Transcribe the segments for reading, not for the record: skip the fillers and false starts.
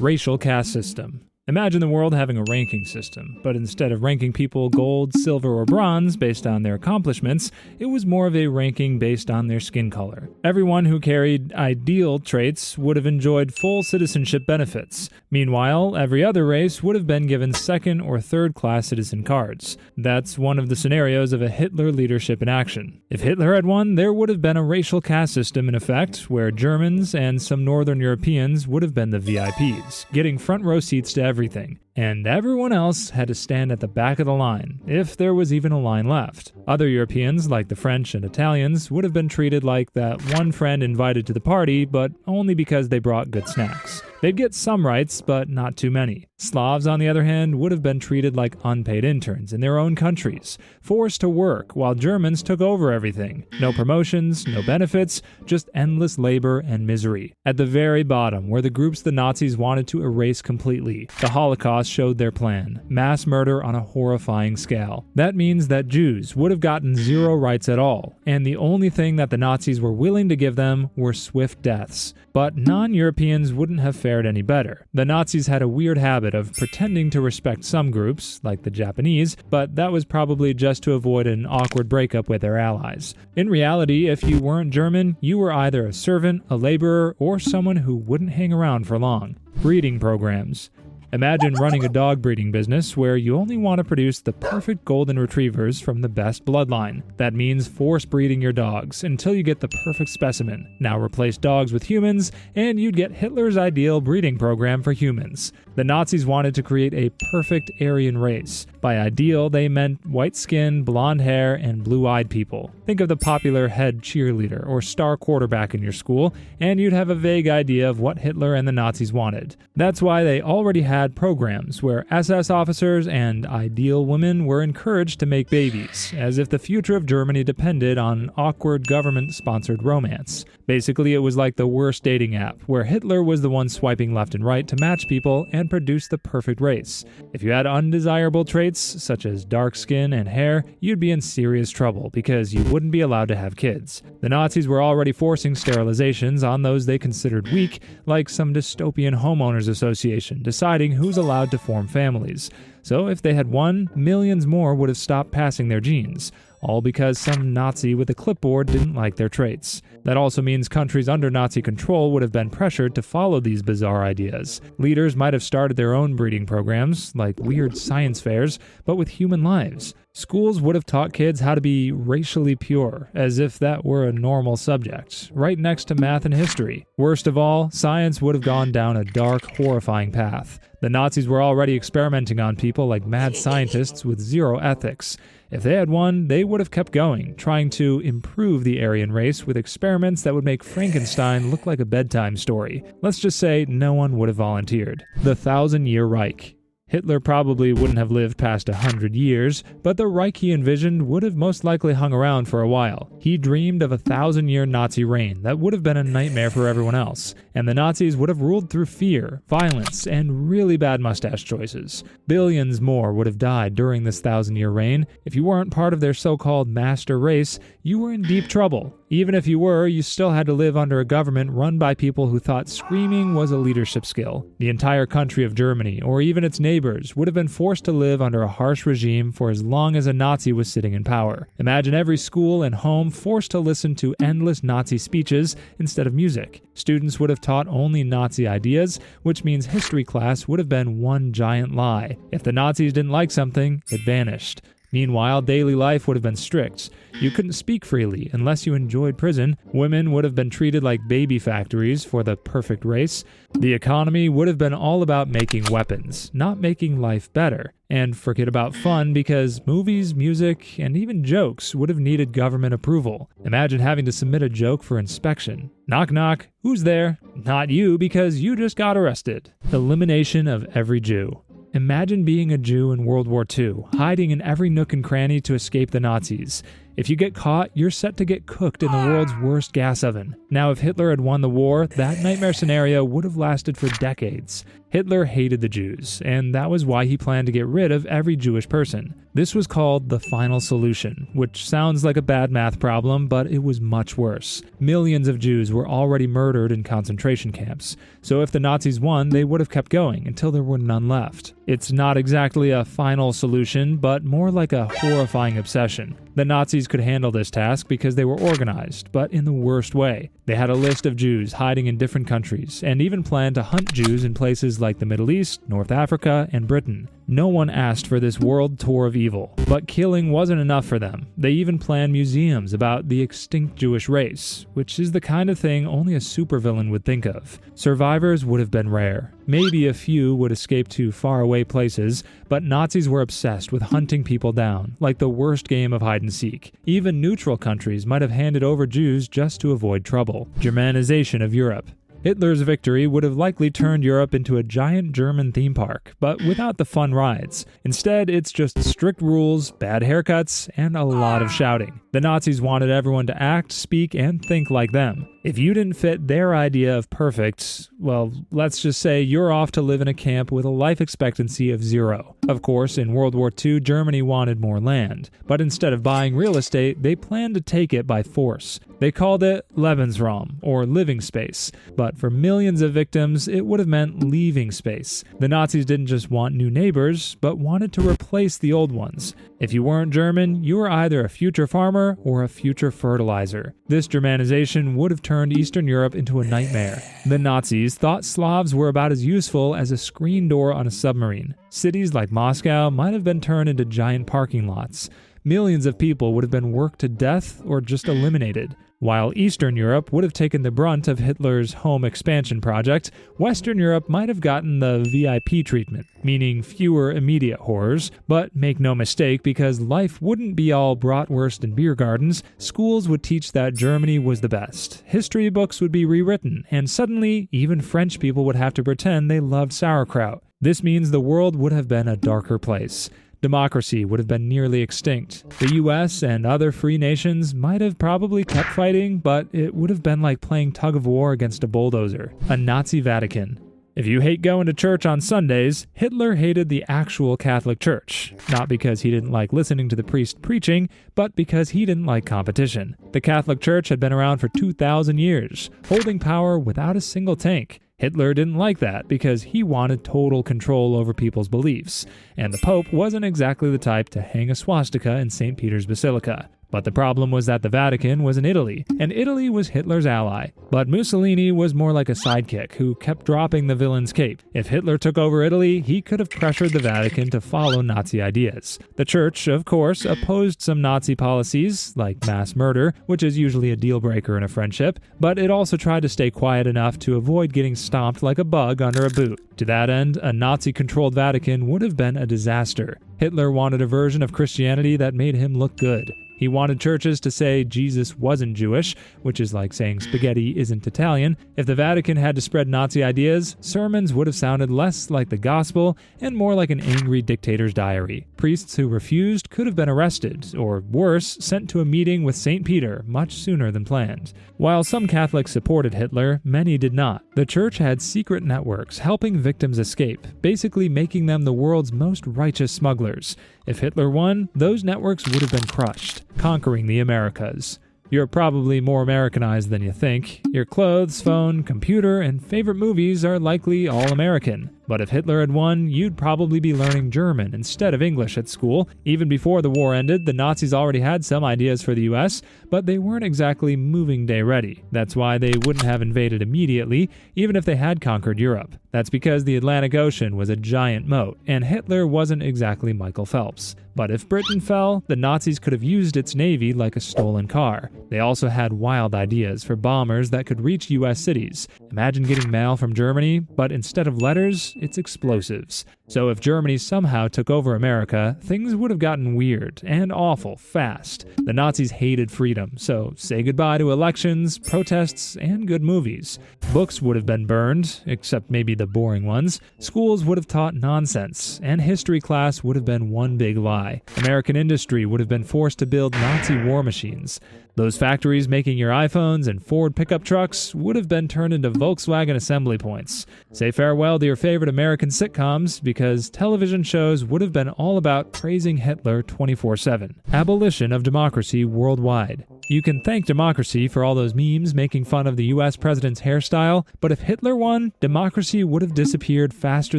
Racial caste system. Imagine the world having a ranking system, but instead of ranking people gold, silver, or bronze based on their accomplishments, it was more of a ranking based on their skin color. Everyone who carried ideal traits would have enjoyed full citizenship benefits. Meanwhile, every other race would have been given second or third class citizen cards. That's one of the scenarios of a Hitler leadership in action. If Hitler had won, there would have been a racial caste system in effect, where Germans and some Northern Europeans would have been the VIPs, getting front row seats to everything, and everyone else had to stand at the back of the line, if there was even a line left. Other Europeans, like the French and Italians, would have been treated like that one friend invited to the party, but only because they brought good snacks. They'd get some rights, but not too many. Slavs, on the other hand, would have been treated like unpaid interns in their own countries, forced to work while Germans took over everything. No promotions, no benefits, just endless labor and misery. At the very bottom were the groups the Nazis wanted to erase completely. The Holocaust showed their plan: mass murder on a horrifying scale. That means that Jews would have gotten zero rights at all, and the only thing that the Nazis were willing to give them were swift deaths. But non-Europeans wouldn't have fared any better. The Nazis had a weird habit of pretending to respect some groups, like the Japanese, but that was probably just to avoid an awkward breakup with their allies. In reality, if you weren't German, you were either a servant, a laborer, or someone who wouldn't hang around for long. Breeding programs. Imagine running a dog breeding business where you only want to produce the perfect golden retrievers from the best bloodline. That means force breeding your dogs until you get the perfect specimen. Now replace dogs with humans, and you'd get Hitler's ideal breeding program for humans. The Nazis wanted to create a perfect Aryan race. By ideal, they meant white skin, blonde hair, and blue-eyed people. Think of the popular head cheerleader or star quarterback in your school, and you'd have a vague idea of what Hitler and the Nazis wanted. That's why they already had programs where SS officers and ideal women were encouraged to make babies, as if the future of Germany depended on awkward government-sponsored romance. Basically, it was like the worst dating app, where Hitler was the one swiping left and right to match people and produce the perfect race. If you had undesirable traits, such as dark skin and hair, you'd be in serious trouble because you wouldn't be allowed to have kids. The Nazis were already forcing sterilizations on those they considered weak, like some dystopian homeowners association deciding who's allowed to form families. So if they had won, millions more would have stopped passing their genes, all because some Nazi with a clipboard didn't like their traits. That also means countries under Nazi control would have been pressured to follow these bizarre ideas. Leaders might have started their own breeding programs, like weird science fairs, but with human lives. Schools would have taught kids how to be racially pure, as if that were a normal subject, right next to math and history. Worst of all, science would have gone down a dark, horrifying path. The Nazis were already experimenting on people like mad scientists with zero ethics. If they had won, they would have kept going, trying to improve the Aryan race with experiments that would make Frankenstein look like a bedtime story. Let's just say no one would have volunteered. The 1,000-Year Reich. Hitler probably wouldn't have lived past 100 years, but the Reich he envisioned would have most likely hung around for a while. He dreamed of a 1,000-year Nazi reign that would have been a nightmare for everyone else, and the Nazis would have ruled through fear, violence, and really bad mustache choices. Billions more would have died during this 1,000-year reign. If you weren't part of their so-called master race, you were in deep trouble. Even if you were, you still had to live under a government run by people who thought screaming was a leadership skill. The entire country of Germany, or even its neighbors, would have been forced to live under a harsh regime for as long as a Nazi was sitting in power. Imagine every school and home forced to listen to endless Nazi speeches instead of music. Students would have taught only Nazi ideas, which means history class would have been one giant lie. If the Nazis didn't like something, it vanished. Meanwhile, daily life would have been strict. You couldn't speak freely unless you enjoyed prison. Women would have been treated like baby factories for the perfect race. The economy would have been all about making weapons, not making life better. And forget about fun, because movies, music, and even jokes would have needed government approval. Imagine having to submit a joke for inspection. Knock knock, who's there? Not you, because you just got arrested. Elimination of every Jew. Imagine being a Jew in World War II, hiding in every nook and cranny to escape the Nazis. If you get caught, you're set to get cooked in the world's worst gas oven. Now, if Hitler had won the war, that nightmare scenario would have lasted for decades. Hitler hated the Jews, and that was why he planned to get rid of every Jewish person. This was called the final solution, which sounds like a bad math problem, but it was much worse. Millions of Jews were already murdered in concentration camps, so if the Nazis won, they would have kept going until there were none left. It's not exactly a final solution, but more like a horrifying obsession. The Nazis could handle this task because they were organized, but in the worst way. They had a list of Jews hiding in different countries, and even planned to hunt Jews in places like the Middle East, North Africa, and Britain. No one asked for this world tour of evil, but killing wasn't enough for them. They even planned museums about the extinct Jewish race, which is the kind of thing only a supervillain would think of. Survivors would have been rare. Maybe a few would escape to faraway places, but Nazis were obsessed with hunting people down, like the worst game of hide and seek. Even neutral countries might have handed over Jews just to avoid trouble. Germanization of Europe. Hitler's victory would have likely turned Europe into a giant German theme park, but without the fun rides. Instead, it's just strict rules, bad haircuts, and a lot of shouting. The Nazis wanted everyone to act, speak, and think like them. If you didn't fit their idea of perfect, well, let's just say you're off to live in a camp with a life expectancy of 0. Of course, in World War II, Germany wanted more land, but instead of buying real estate, they planned to take it by force. They called it Lebensraum, or living space, but for millions of victims, it would have meant leaving space. The Nazis didn't just want new neighbors, but wanted to replace the old ones. If you weren't German, you were either a future farmer or a future fertilizer. This Germanization would have turned Eastern Europe into a nightmare. The Nazis thought Slavs were about as useful as a screen door on a submarine. Cities like Moscow might have been turned into giant parking lots. Millions of people would have been worked to death or just eliminated. While Eastern Europe would have taken the brunt of Hitler's home expansion project, Western Europe might have gotten the VIP treatment, meaning fewer immediate horrors. But make no mistake, because life wouldn't be all bratwurst and beer gardens, schools would teach that Germany was the best. History books would be rewritten, and suddenly, even French people would have to pretend they loved sauerkraut. This means the world would have been a darker place. Democracy would have been nearly extinct. The US and other free nations might have probably kept fighting, but it would have been like playing tug of war against a bulldozer. A Nazi Vatican. If you hate going to church on Sundays, Hitler hated the actual Catholic Church. Not because he didn't like listening to the priest preaching, but because he didn't like competition. The Catholic Church had been around for 2,000 years, holding power without a single tank. Hitler didn't like that because he wanted total control over people's beliefs, and the Pope wasn't exactly the type to hang a swastika in St. Peter's Basilica. But the problem was that the Vatican was in Italy, and Italy was Hitler's ally. But Mussolini was more like a sidekick who kept dropping the villain's cape. If Hitler took over Italy, he could have pressured the Vatican to follow Nazi ideas. The Church, of course, opposed some Nazi policies, like mass murder, which is usually a deal breaker in a friendship, but it also tried to stay quiet enough to avoid getting stomped like a bug under a boot. To that end, a Nazi-controlled Vatican would have been a disaster. Hitler wanted a version of Christianity that made him look good. He wanted churches to say Jesus wasn't Jewish, which is like saying spaghetti isn't Italian. If the Vatican had to spread Nazi ideas, sermons would have sounded less like the gospel and more like an angry dictator's diary. Priests who refused could have been arrested, or worse, sent to a meeting with St. Peter much sooner than planned. While some Catholics supported Hitler, many did not. The church had secret networks helping victims escape, basically making them the world's most righteous smugglers. If Hitler won, those networks would have been crushed, conquering the Americas. You're probably more Americanized than you think. Your clothes, phone, computer, and favorite movies are likely all American. But if Hitler had won, you'd probably be learning German instead of English at school. Even before the war ended, the Nazis already had some ideas for the US, but they weren't exactly moving day ready. That's why they wouldn't have invaded immediately, even if they had conquered Europe. That's because the Atlantic Ocean was a giant moat, and Hitler wasn't exactly Michael Phelps. But if Britain fell, the Nazis could have used its navy like a stolen car. They also had wild ideas for bombers that could reach US cities. Imagine getting mail from Germany, but instead of letters, it's explosives. So if Germany somehow took over America, things would have gotten weird and awful fast. The Nazis hated freedom, so say goodbye to elections, protests, and good movies. Books would have been burned, except maybe the boring ones. Schools would have taught nonsense, and history class would have been one big lie. American industry would have been forced to build Nazi war machines. Those factories making your iPhones and Ford pickup trucks would have been turned into Volkswagen assembly points. Say farewell to your favorite American sitcoms, because television shows would have been all about praising Hitler 24/7. Abolition of democracy worldwide. You can thank democracy for all those memes making fun of the US president's hairstyle, but if Hitler won, democracy would have disappeared faster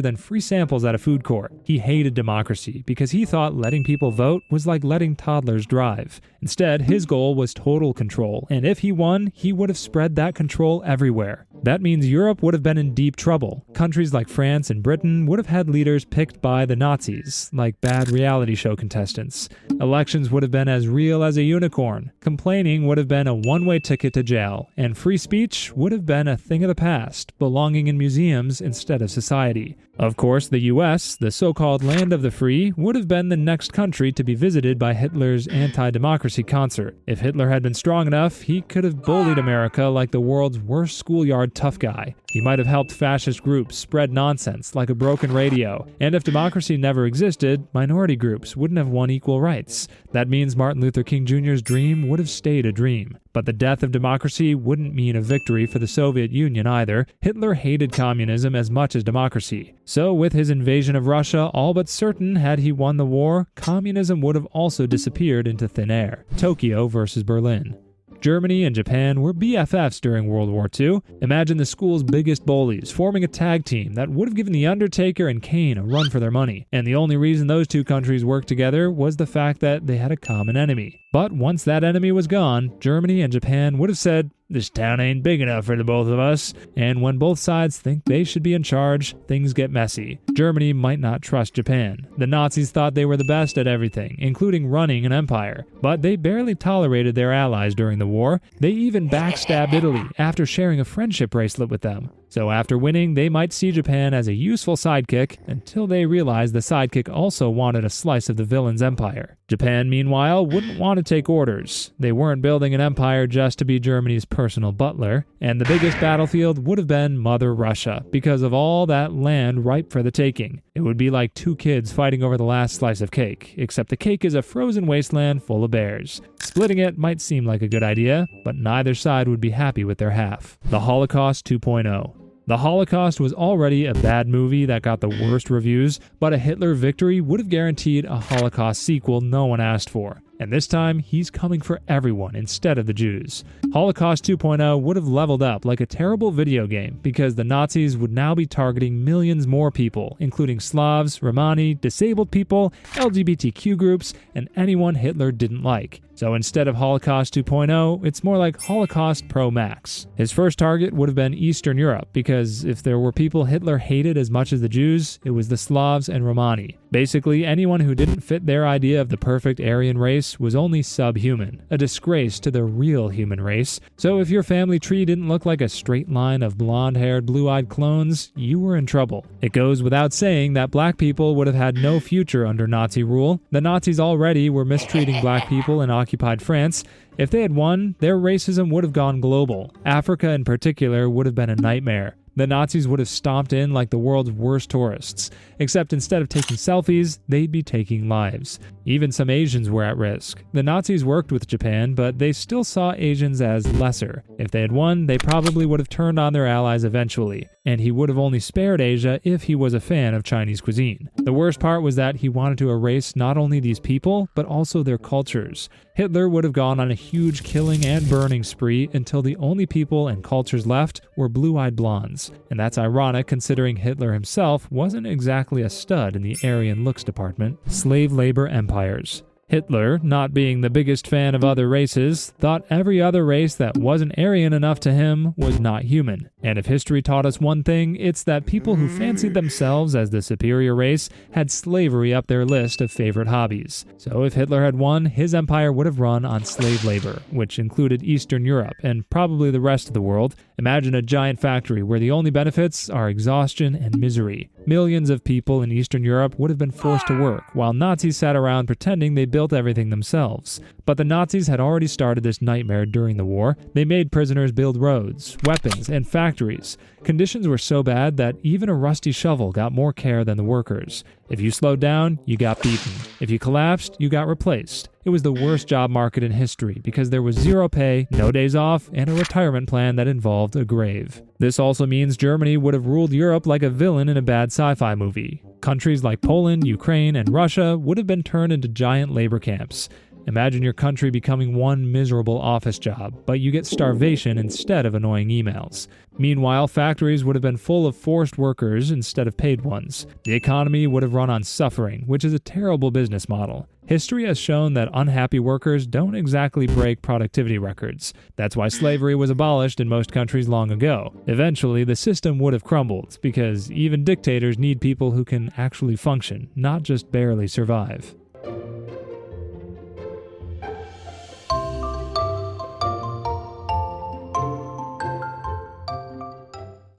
than free samples at a food court. He hated democracy because he thought letting people vote was like letting toddlers drive. Instead, his goal was total control, and if he won, he would have spread that control everywhere. That means Europe would have been in deep trouble. Countries like France and Britain would have had leaders picked by the Nazis, like bad reality show contestants. Elections would have been as real as a unicorn. Complaining would have been a one-way ticket to jail, and free speech would have been a thing of the past, belonging in museums instead of society. Of course, the US, the so-called land of the free, would have been the next country to be visited by Hitler's anti-democracy concert. If Hitler had been strong enough, he could have bullied America like the world's worst schoolyard tough guy. He might have helped fascist groups spread nonsense like a broken radio. And if democracy never existed, minority groups wouldn't have won equal rights. That means Martin Luther King Jr.'s dream would have stayed a dream. But the death of democracy wouldn't mean a victory for the Soviet Union either. Hitler hated communism as much as democracy. So with his invasion of Russia all but certain had he won the war, communism would have also disappeared into thin air. Tokyo versus Berlin. Germany and Japan were BFFs during World War II. Imagine the school's biggest bullies forming a tag team that would have given The Undertaker and Kane a run for their money. And the only reason those two countries worked together was the fact that they had a common enemy. But once that enemy was gone, Germany and Japan would have said, "This town ain't big enough for the both of us." And when both sides think they should be in charge, things get messy. Germany might not trust Japan. The Nazis thought they were the best at everything, including running an empire. But they barely tolerated their allies during the war. They even backstabbed Italy after sharing a friendship bracelet with them. So after winning, they might see Japan as a useful sidekick until they realized the sidekick also wanted a slice of the villain's empire. Japan, meanwhile, wouldn't want to take orders. They weren't building an empire just to be Germany's personal butler, and the biggest battlefield would have been Mother Russia because of all that land ripe for the taking. It would be like two kids fighting over the last slice of cake, except the cake is a frozen wasteland full of bears. Splitting it might seem like a good idea, but neither side would be happy with their half. The Holocaust 2.0. The Holocaust was already a bad movie that got the worst reviews, but a Hitler victory would have guaranteed a Holocaust sequel no one asked for. And this time, he's coming for everyone instead of the Jews. Holocaust 2.0 would have leveled up like a terrible video game because the Nazis would now be targeting millions more people, including Slavs, Romani, disabled people, LGBTQ groups, and anyone Hitler didn't like. So instead of Holocaust 2.0, it's more like Holocaust Pro Max. His first target would have been Eastern Europe, because if there were people Hitler hated as much as the Jews, it was the Slavs and Romani. Basically, anyone who didn't fit their idea of the perfect Aryan race was only subhuman, a disgrace to the real human race. So if your family tree didn't look like a straight line of blonde-haired, blue-eyed clones, you were in trouble. It goes without saying that black people would have had no future under Nazi rule. The Nazis already were mistreating black people in occupied France. If they had won, their racism would have gone global. Africa in particular would have been a nightmare. The Nazis would have stomped in like the world's worst tourists, except instead of taking selfies, they'd be taking lives. Even some Asians were at risk. The Nazis worked with Japan, but they still saw Asians as lesser. If they had won, they probably would have turned on their allies eventually, and he would have only spared Asia if he was a fan of Chinese cuisine. The worst part was that he wanted to erase not only these people, but also their cultures. Hitler would have gone on a huge killing and burning spree until the only people and cultures left were blue-eyed blondes. And that's ironic considering Hitler himself wasn't exactly a stud in the Aryan looks department. Slave labor empires. Hitler, not being the biggest fan of other races, thought every other race that wasn't Aryan enough to him was not human. And if history taught us one thing, it's that people who fancied themselves as the superior race had slavery up their list of favorite hobbies. So if Hitler had won, his empire would have run on slave labor, which included Eastern Europe and probably the rest of the world. Imagine a giant factory where the only benefits are exhaustion and misery. Millions of people in Eastern Europe would have been forced to work, while Nazis sat around pretending they built everything themselves. But the Nazis had already started this nightmare during the war. They made prisoners build roads, weapons, and factories. Conditions were so bad that even a rusty shovel got more care than the workers. If you slowed down, you got beaten. If you collapsed, you got replaced. It was the worst job market in history because there was zero pay, no days off, and a retirement plan that involved a grave. This also means Germany would have ruled Europe like a villain in a bad sci-fi movie. Countries like Poland, Ukraine, and Russia would have been turned into giant labor camps. Imagine your country becoming one miserable office job, but you get starvation instead of annoying emails. Meanwhile, factories would have been full of forced workers instead of paid ones. The economy would have run on suffering, which is a terrible business model. History has shown that unhappy workers don't exactly break productivity records. That's why slavery was abolished in most countries long ago. Eventually, the system would have crumbled, because even dictators need people who can actually function, not just barely survive.